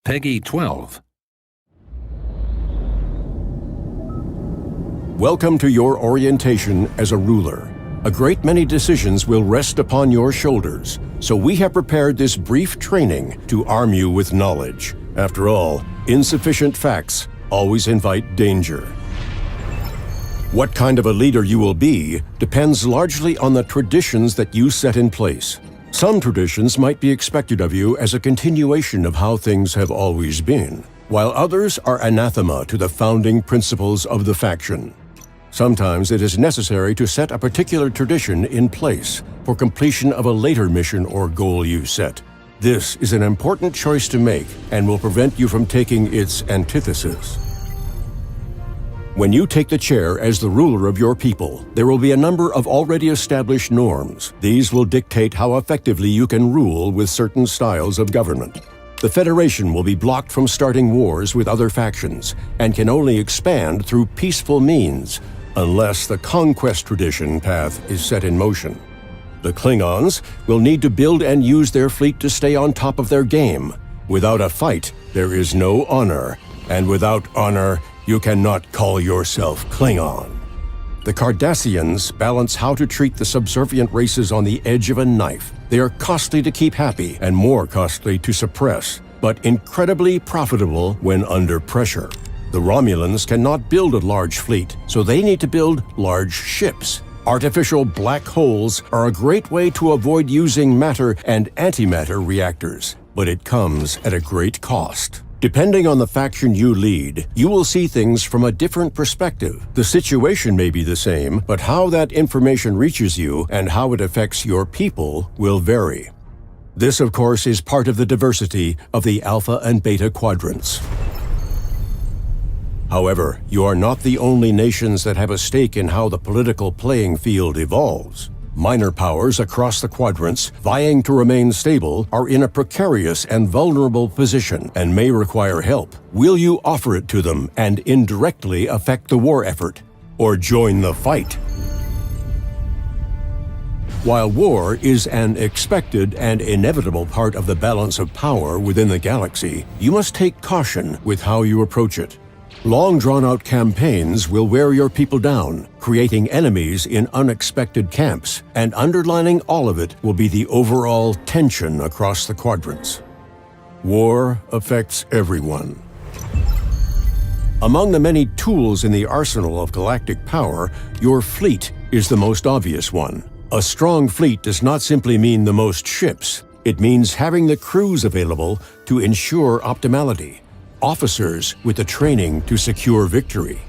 Peggy 12. Welcome to your orientation as a ruler. A great many decisions will rest upon your shoulders, so we have prepared this brief training to arm you with knowledge. After all, insufficient facts always invite danger. What kind of a leader you will be depends largely on the traditions that you set in place. Some traditions might be expected of you as a continuation of how things have always been, while others are anathema to the founding principles of the faction. Sometimes it is necessary to set a particular tradition in place for completion of a later mission or goal you set. This is an important choice to make and will prevent you from taking its antithesis. When you take the chair as the ruler of your people, there will be a number of already established norms. These will dictate how effectively you can rule with certain styles of government. The Federation will be blocked from starting wars with other factions and can only expand through peaceful means, unless the conquest tradition path is set in motion. The Klingons will need to build and use their fleet to stay on top of their game. Without a fight, there is no honor, and without honor, you cannot call yourself Klingon. The Cardassians balance how to treat the subservient races on the edge of a knife. They are costly to keep happy and more costly to suppress, but incredibly profitable when under pressure. The Romulans cannot build a large fleet, so they need to build large ships. Artificial black holes are a great way to avoid using matter and antimatter reactors, but it comes at a great cost. Depending on the faction you lead, you will see things from a different perspective. The situation may be the same, but how that information reaches you and how it affects your people will vary. This, of course, is part of the diversity of the Alpha and Beta quadrants. However, you are not the only nations that have a stake in how the political playing field evolves. Minor powers across the quadrants, vying to remain stable, are in a precarious and vulnerable position and may require help. Will you offer it to them and indirectly affect the war effort, or join the fight? While war is an expected and inevitable part of the balance of power within the galaxy, you must take caution with how you approach it. Long drawn-out campaigns will wear your people down, creating enemies in unexpected camps, and underlining all of it will be the overall tension across the quadrants. War affects everyone. Among the many tools in the arsenal of galactic power, your fleet is the most obvious one. A strong fleet does not simply mean the most ships. It means having the crews available to ensure optimality. Officers with the training to secure victory.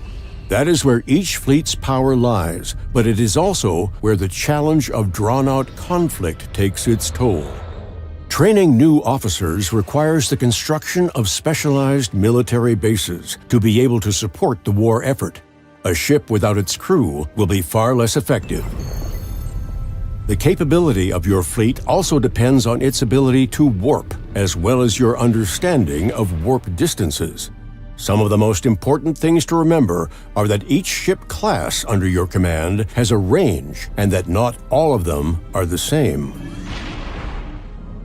That is where each fleet's power lies, but it is also where the challenge of drawn-out conflict takes its toll. Training new officers requires the construction of specialized military bases to be able to support the war effort. A ship without its crew will be far less effective. The capability of your fleet also depends on its ability to warp, as well as your understanding of warp distances. Some of the most important things to remember are that each ship class under your command has a range, and that not all of them are the same.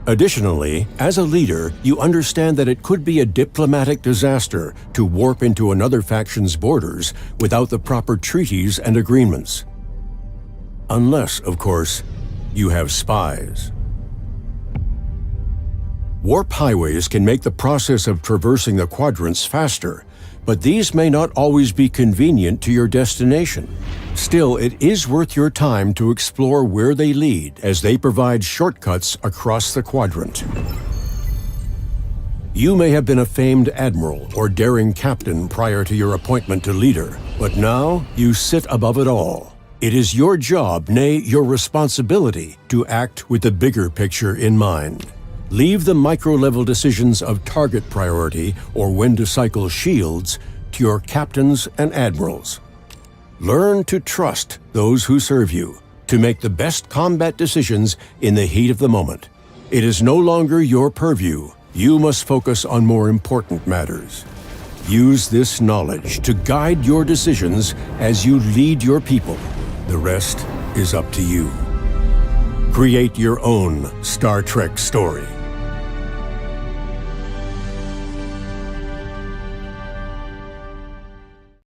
Additionally, as a leader, you understand that it could be a diplomatic disaster to warp into another faction's borders without the proper treaties and agreements. Unless, of course, you have spies. Warp highways can make the process of traversing the quadrants faster, but these may not always be convenient to your destination. Still, it is worth your time to explore where they lead, as they provide shortcuts across the quadrant. You may have been a famed admiral or daring captain prior to your appointment to leader, but now you sit above it all. It is your job, nay, your responsibility, to act with the bigger picture in mind. Leave the micro-level decisions of target priority or when to cycle shields to your captains and admirals. Learn to trust those who serve you, to make the best combat decisions in the heat of the moment. It is no longer your purview. You must focus on more important matters. Use this knowledge to guide your decisions as you lead your people. The rest is up to you. Create your own Star Trek story.